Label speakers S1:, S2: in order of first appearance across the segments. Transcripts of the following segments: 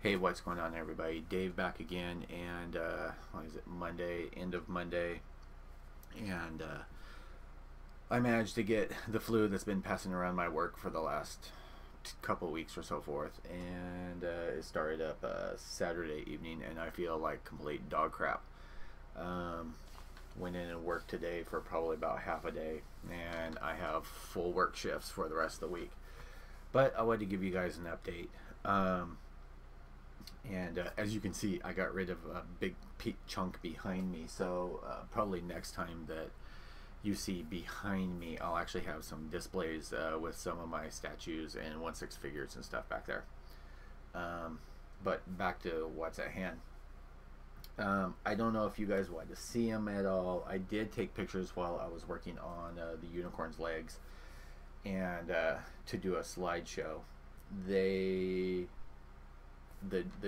S1: Hey, what's going on, everybody? Dave back again, and what is it, Monday, end of Monday, and I managed to get the flu that's been passing around my work for the last couple weeks or so forth, and it started up Saturday evening, and I feel like complete dog crap. Went in and worked today for probably about half a day, and I have full work shifts for the rest of the week. But I wanted to give you guys an update. And as you can see, I got rid of a big chunk behind me, so probably next time that you see behind me, I'll actually have some displays with some of my statues and 1/6 figures and stuff back there. But back to what's at hand. I don't know if you guys wanted to see them at all. I did take pictures while I was working on the unicorn's legs and to do a slideshow. The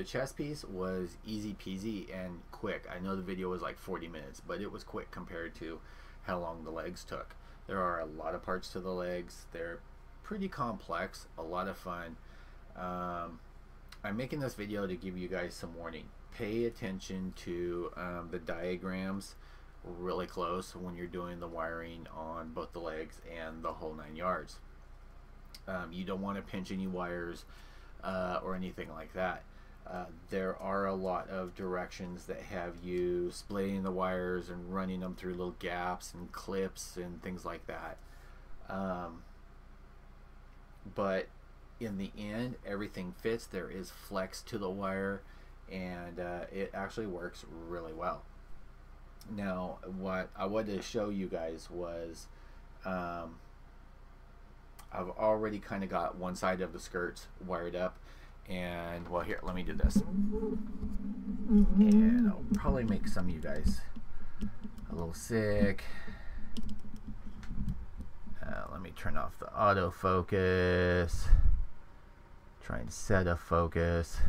S1: chest piece was easy peasy and quick. I know the video was like 40 minutes, but it was quick compared to how long the legs took. There are a lot of parts to the legs. They're pretty complex, a lot of fun. I'm making this video to give you guys some warning. Pay attention to the diagrams really close when you're doing the wiring on both the legs and the whole 9 yards. You don't want to pinch any wires or anything like that. There are a lot of directions that have you splitting the wires and running them through little gaps and clips and things like that. But in the end, everything fits. There is flex to the wire, and it actually works really well. Now, what I wanted to show you guys was I've already kind of got one side of the skirts wired up, and well, here, let me do this, and I'll probably make some of you guys a little sick. Let me turn off the autofocus, try and set a focus.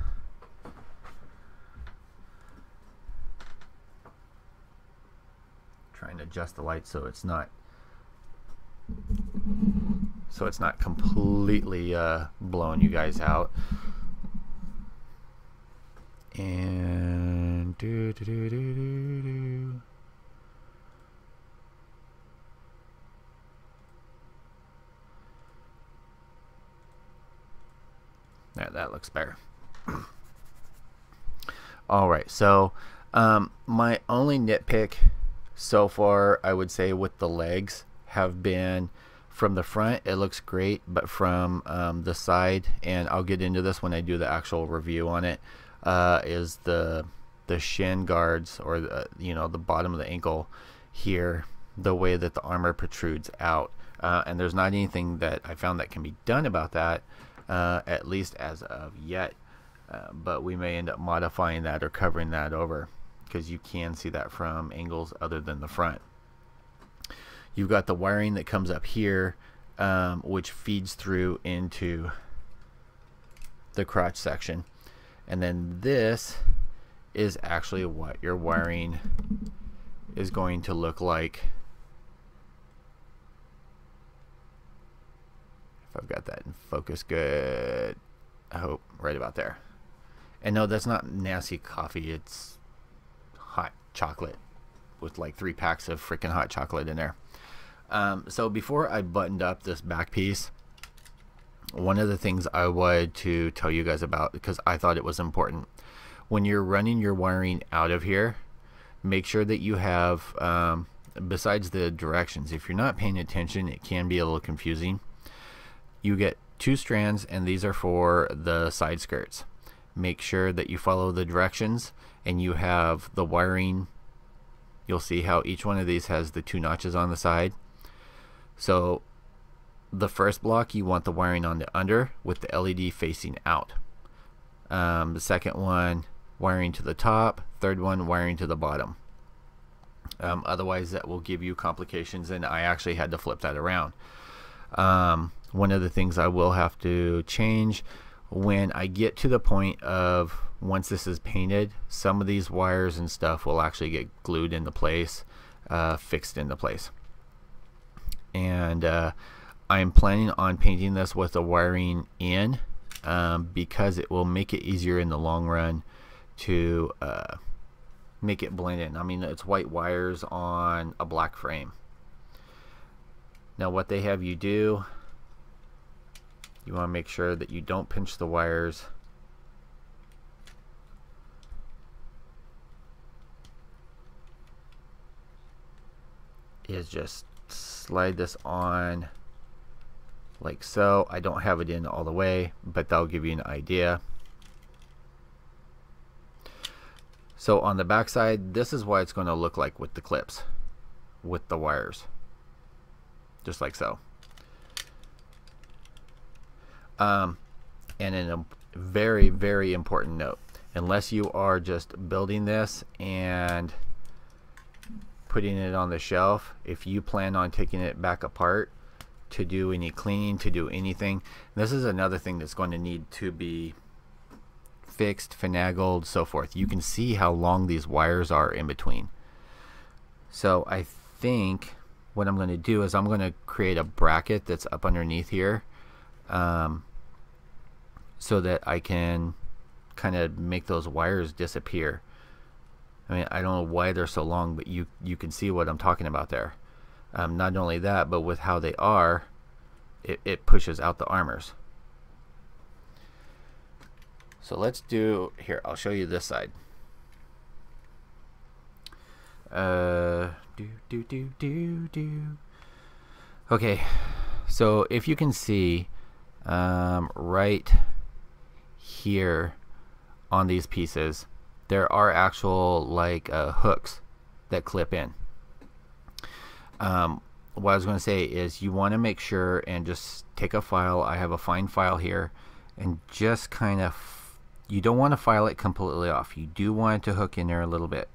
S1: Try and adjust the light so it's not completely blowing you guys out. And that looks better. All right, so my only nitpick so far, I would say, with the legs have been from the front, it looks great, but from the side, and I'll get into this when I do the actual review on it, is the shin guards, or the bottom of the ankle here, the way that the armor protrudes out, and there's not anything that I found that can be done about that, at least as of yet, but we may end up modifying that or covering that over, because you can see that from angles other than the front. You've got the wiring that comes up here, which feeds through into the crotch section, and then this is actually what your wiring is going to look like. If I've got that in focus good, I hope, right about there. And no, that's not nasty coffee, it's hot chocolate with like 3 packs of freaking hot chocolate in there. So before I buttoned up this back piece, one of the things I wanted to tell you guys about, because I thought it was important, when you're running your wiring out of here, make sure that you have, besides the directions, if you're not paying attention, it can be a little confusing. You get 2 strands, and these are for the side skirts. Make sure that you follow the directions, and you have the wiring. You'll see how each one of these has the 2 notches on the side. So the first block, you want the wiring on the under with the LED facing out. The second one, wiring to the top. Third one, wiring to the bottom. Otherwise that will give you complications, and I actually had to flip that around. One of the things I will have to change, when I get to the point of once this is painted, some of these wires and stuff will actually get glued into place, fixed into place. And I'm planning on painting this with the wiring in because it will make it easier in the long run to make it blend in. I mean, it's white wires on a black frame. Now what they have you do, you want to make sure that you don't pinch the wires. Is just slide this on like so. I don't have it in all the way, but that'll give you an idea. So on the back side, this is what it's going to look like with the clips, with the wires, just like so. And in a very, very important note, unless you are just building this and putting it on the shelf, if you plan on taking it back apart to do any cleaning, to do anything, this is another thing that's going to need to be fixed, finagled, so forth. You can see how long these wires are in between. So I think what I'm going to do is I'm going to create a bracket that's up underneath here, so that I can kind of make those wires disappear. I mean, I don't know why they're so long, but you can see what I'm talking about there. Not only that, but with how they are, it pushes out the armors. So let's do, here, I'll show you this side. Okay, so if you can see right here on these pieces, there are actual like hooks that clip in. What I was going to say is you want to make sure and just take a file. I have a fine file here, and just kind of, you don't want to file it completely off. You do want it to hook in there a little bit,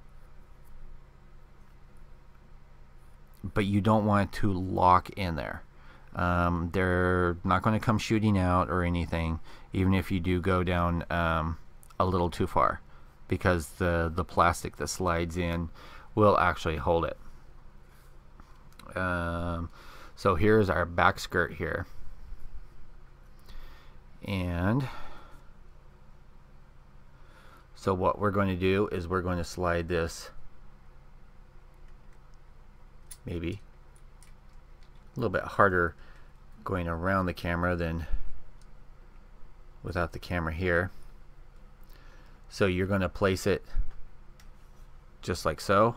S1: but you don't want it to lock in there. They're not going to come shooting out or anything, even if you do go down a little too far, because the plastic that slides in will actually hold it. So here's our back skirt here, and so what we're going to do is we're going to slide this maybe a little bit harder going around the camera than without the camera here. So you're going to place it just like so.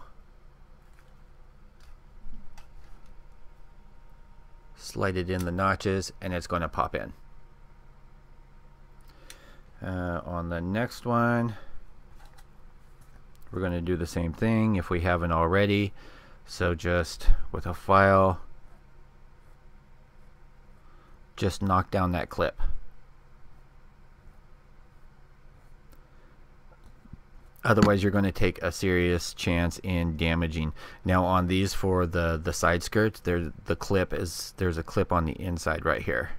S1: Slide it in the notches, and it's going to pop in. On the next one, we're going to do the same thing if we haven't already. So just with a file, just knock down that clip. Otherwise you're going to take a serious chance in damaging. Now on these for the side skirts, there's a clip on the inside right here.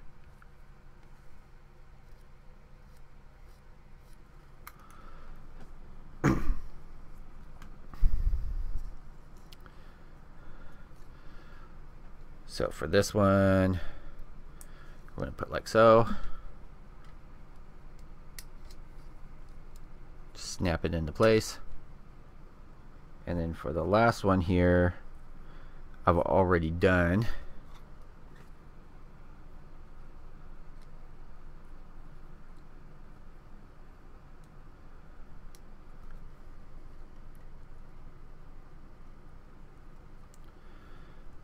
S1: So for this one, we're going to put like so. Snap it into place. And then for the last one here, I've already done.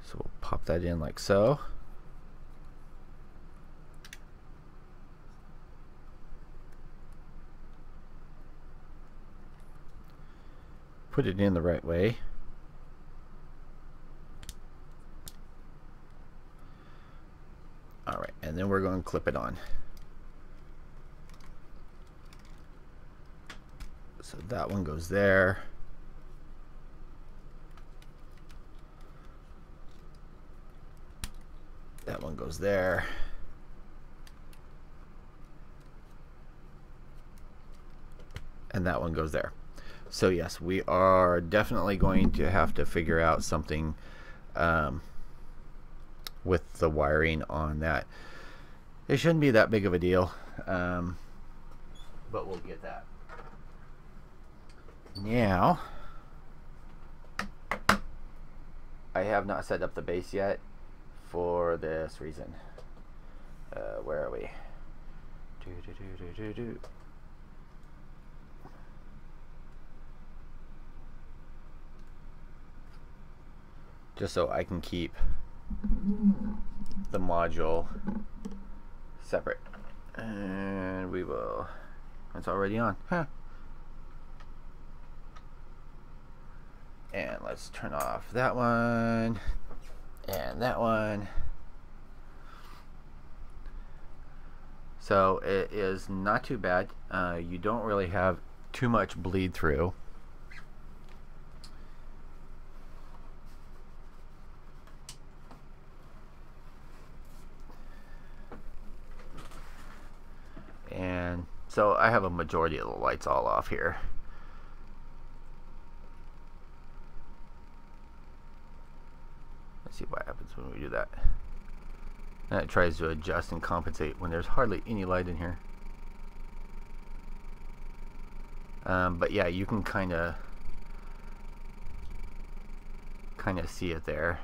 S1: So we'll pop that in like so. Put it in the right way. Alright, and then we're going to clip it on. So that one goes there. That one goes there. And that one goes there. So yes, we are definitely going to have to figure out something with the wiring on that. It shouldn't be that big of a deal. but we'll get that. Now, I have not set up the base yet for this reason. Where are we? Just so I can keep the module separate. And we will, it's already on, huh? And let's turn off that one and that one. So it is not too bad. You don't really have too much bleed through. And so I have a majority of the lights all off here. Let's see what happens when we do that. And it tries to adjust and compensate when there's hardly any light in here. But yeah, you can kind of see it there.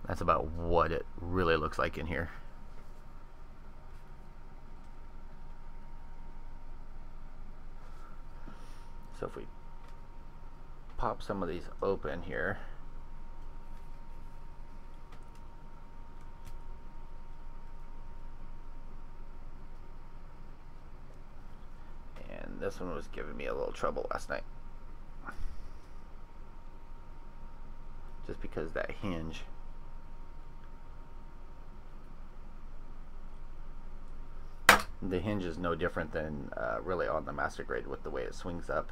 S1: That's about what it really looks like in here. So if we pop some of these open here, and this one was giving me a little trouble last night, just because that hinge. The hinge is no different than really on the master grade with the way it swings up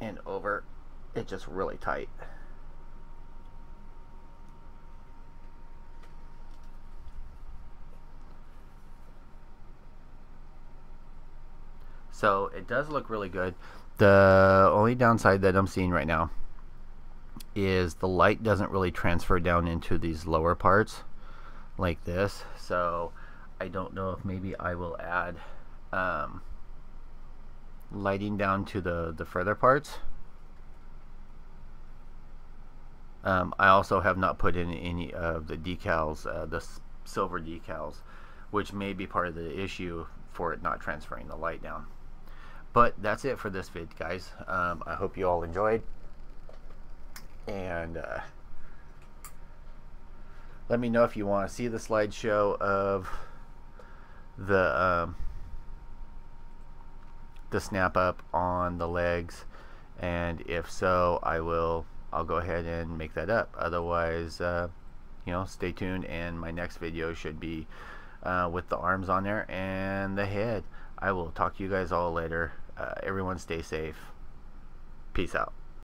S1: and over. It's just really tight. So it does look really good. The only downside that I'm seeing right now is the light doesn't really transfer down into these lower parts like this. So I don't know if maybe I will add lighting down to the further parts. I also have not put in any of the decals, the silver decals, which may be part of the issue for it not transferring the light down. But that's it for this vid, guys. I hope you all enjoyed, and let me know if you want to see the slideshow of the snap up on the legs, and if so, I'll go ahead and make that up. Otherwise, you know, stay tuned, and my next video should be with the arms on there and the head. I will talk to you guys all later. Everyone stay safe. Peace out.